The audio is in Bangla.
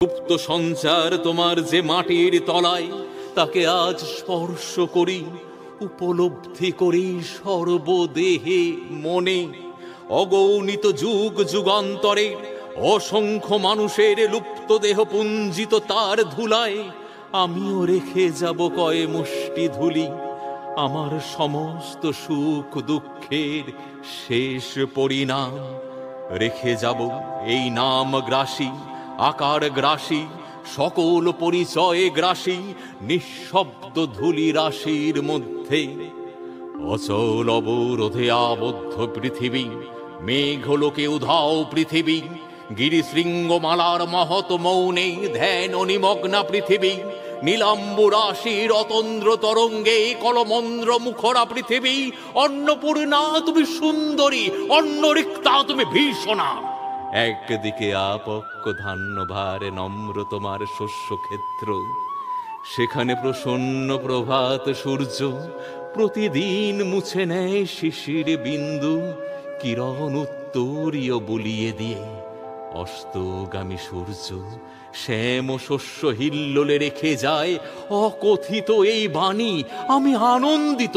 গুপ্ত সঞ্চার তোমার যে মাটির তলায়, তাকে আজ স্পর্শ করি, উপলব্ধি করি সর্বদেহে মনে। অগণিত যুগ যুগান্তরে অসংখ্য মানুষের লুপ্ত দেহ পুঞ্জিত তার ধুলায় আমিও রেখে যাব কয় মুষ্টি ধুলি, আমার সমস্ত সুখ দুঃখের শেষ পরিণাম। রেখে যাব এই নাম গ্রাসী, আকার গ্রাসী, সকল পরিচয় গ্রাসী, নিঃশব্দ ধূলি রাশির মধ্যে। অচল অবরোধে আবদ্ধ পৃথিবী, মেঘলোকে উধাও পৃথিবী, গিরিশৃঙ্গমালার মহৎ মৌনে ধ্যান নিমগ্না পৃথিবী, নীলাম্বু রাশির অতন্দ্র তরঙ্গে কলমন্দ্র মুখরা পৃথিবী। অন্নপূর্ণা তুমি সুন্দরী, অন্নরিক্তা তুমি ভীষণা। একদিকে আপক্ক ধান্যভার নম্র তোমার শস্য ক্ষেত্র, সেখানে প্রসন্ন প্রভাত সূর্য প্রতিদিন মুছে নেয় শিশির বিন্দু, কিরণ উত্তরীয় বুলিয়ে দিয়ে। অস্তগামী সূর্য শ্যাম শস্য হিল্লোলে রেখে যায় অকথিত এই বাণী, আমি আনন্দিত।